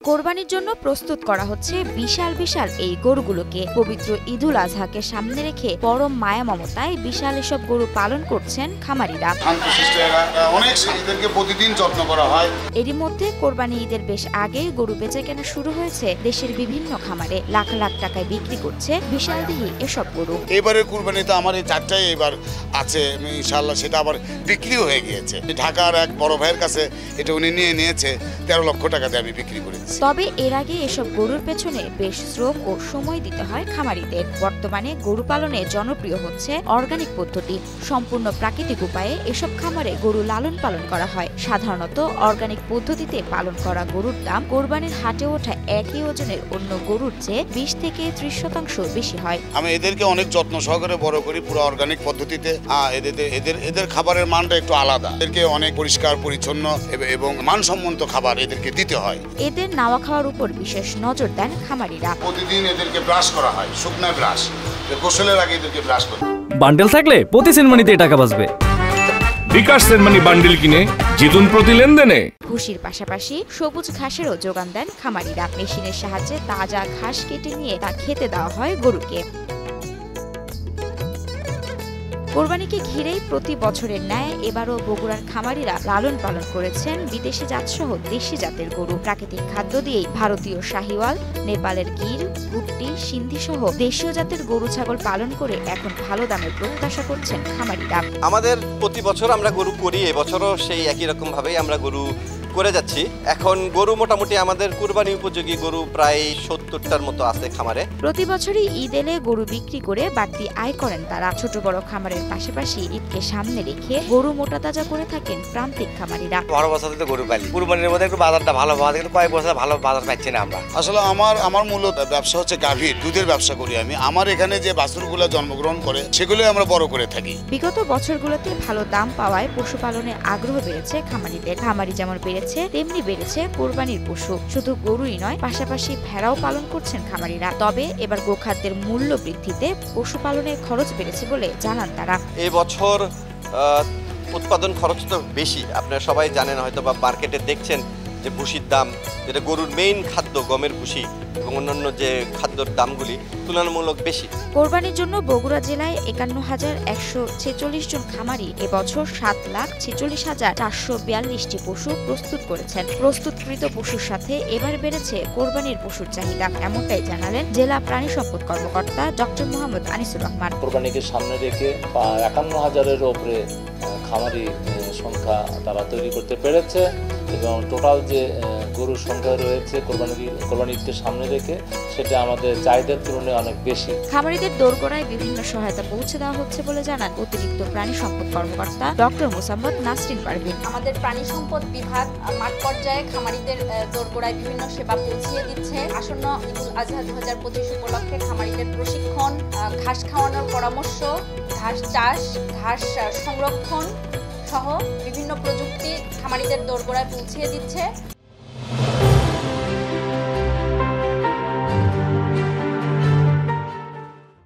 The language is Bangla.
কোরবানির জন্য প্রস্তুত করা হচ্ছে বিশাল বিশাল এই গরুগুলোকে। পবিত্র ঈদুল আজহাকে সামনে রেখে পরম মায়া মমতায় বিশাল এসব গরু পালন করছেন খামারিরা। প্রতিদিন যত্ন করা হয়। এরই মধ্যে কোরবানি ঈদের বেশ আগে গরু বেচা কেনা শুরু হয়েছে দেশের বিভিন্ন খামারে। লাখ লাখ টাকায় বিক্রি করছে বিশালদেহী এসব গরু। এবারের কোরবানিতে আমার এই চারটাই এবার আছে, ইনশাআল্লাহ সেটা আবার বিক্রিও হয়ে গিয়েছে। ঢাকার এক বড় ভাইয়ের কাছে এটা উনি নিয়েছে 13 লক্ষ টাকা দিয়ে আমি বিক্রি করেছি। তবে এর আগে এসব গরুর পেছনে বেশ শ্রম ও সময় দিতে হয় খামারিদের। বর্তমানে গরু পালনে জনপ্রিয় হচ্ছে অর্গানিক পদ্ধতি। সম্পূর্ণ প্রাকৃতিক উপায়ে এসব খামারে গরু লালন পালন করা হয়। সাধারণত অর্গানিক পদ্ধতিতে পালন করা গরুর দাম কোরবানির হাটে ওঠা একই ওজনের অন্য গরুর চেয়ে 20 থেকে 30% বেশি হয়। আমি এদেরকে অনেক যত্ন সহকারে বড় করি পুরো অর্গানিক পদ্ধতিতে। এদের খাবারের মানটা একটু আলাদা। এদেরকে অনেক পরিষ্কার পরিচ্ছন্ন এবং মানসম্মত খাবার এদেরকে দিতে হয়। এদের নাওয়া খাওয়ার উপর বিশেষ নজর দেন খামারিরা। প্রতিদিন এদেরকে ব্রাশ করা হয়, শুকনো ব্রাশ। গোসলের আগে এদেরকে ব্রাশ করা। বান্ডেল থাকলে প্রতি সেনমানিতে টাকা বাঁচবে। বিকাশ সেনমানি বান্ডেল কিনে জিতুন প্রতি লেনদেনে। ভুসির পাশাপাশি সবুজ ঘাসেরও যোগান দেন খামারিরা। মেশিনের সাহায্যে তাজা ঘাস কেটে নিয়ে তা খেতে দেওয়া হয় গরুকে। কোরবানিকে ঘিরেই প্রতি বছরের ন্যায় এবারও বগুড়ার খামারিরা লালন পালন করেছেন বিদেশি জাতসহ দেশি জাতের গরু। প্রাকৃতিক খাদ্য দিয়েই ভারতীয় শাহিওয়াল, নেপালের গির, ভুট্টি, সিন্ধি সহ দেশীয় জাতের গরু ছাগল পালন করে এখন ভালো দামের প্রত্যাশা করছেন খামারিরা। আমাদের প্রতি বছর আমরা গরু করি, এবছরও সেই একই রকম ভাবেই আমরা গরু করে যাচ্ছি। এখন গরু মোটামুটি আমাদের কুরবানি উপযোগী গরু প্রায় 70টার মতো আছে খামারে। প্রতি বছরই ঈদ এলে গরু বিক্রি করে বাড়তি আয় করেন তারা। ছোট বড় খামারের পাশাপাশি ঈদকে সামনে রেখে গরু মোটা তাজা করে থাকেন প্রান্তিক খামারিরা। বড় বছর তো গরু পালি, কুরবানির মধ্যে একটু বাজারটা ভালো পাওয়া যায়, কিন্তু কয়েক বছর ভালো বাজার পাচ্ছি না আমরা। আসলে আমার মূলত ব্যবসা হচ্ছে গাভীর দুধের ব্যবসা করি আমি। আমার এখানে যে বাছুরগুলো জন্মগ্রহণ করে সেগুলো আমরা বড় করে থাকি। বিগত বছরগুলোতে ভালো দাম পাওয়ায় পশুপালনে আগ্রহ বেড়েছে খামারিদের। খামারি যেমন বেড়েছে তেমনি বেড়েছে কোরবানির পশু। শুধু গরুই নয়, পাশাপাশি ভেড়াও পালন করছেন খামারিরা। তবে এবার গোখাদ্যের মূল্য বৃদ্ধিতে পশুপালনের খরচ বেড়েছে বলে জানান তারা। এই বছর উৎপাদন খরচ তো বেশি, আপনারা সবাই জানেন হয়তো বা মার্কেটে দেখছেন যে ভুসির দাম, যেটা গরুর মেইন খাদ্য গমের ভুসি এবং অন্যান্য যে খাদ্যর দামগুলি তুলনামূলক বেশি। কোরবানির জন্য বগুড়া জেলায় 51,146 জন খামারি এবছর 7,46,442টি পশু প্রস্তুত করেছেন। প্রস্তুতকৃত পশুর সাথে এবার বেড়েছে কোরবানির পশুর চাহিদা। এমনটাই জানালেন জেলা প্রাণী সম্পদ কর্মকর্তা ডক্টর মোহাম্মদ আনিসুর রহমান। কোরবানিকে সামনে রেখে 51,000-এর উপরে খামারি সংখ্যা তারা তৈরি করতে পেরেছে এবং টোটাল যে গরুর সংখ্যা রয়েছে কোরবানি ঈদকে সামনে রেখে সেটা আমাদের চাহিদার তুলনায় অনেক বেশি। খামারিদের দোরগোড়ায় বিভিন্ন সহায়তা পৌঁছে দেওয়া হচ্ছে বলে জানান অতিরিক্ত প্রাণী সম্পদ কর্মকর্তা ডক্টর মোসাম্মদ নাসরিন পারভিন। আমাদের প্রাণী সম্পদ বিভাগ মাঠ পর্যায়ে খামারিদের দোরগোড়ায় বিভিন্ন সেবা পৌঁছিয়ে দিচ্ছে। আসন্ন ঈদুল আজহা 2025 উপলক্ষে খামারিদের প্রশিক্ষণ, ঘাস খাওয়ানোর পরামর্শ, ঘাস চাষ, ঘাস সংরক্ষণ সহ বিভিন্ন প্রযুক্তি খামারিদের দোরগোড়ায় পৌঁছিয়ে দিচ্ছে।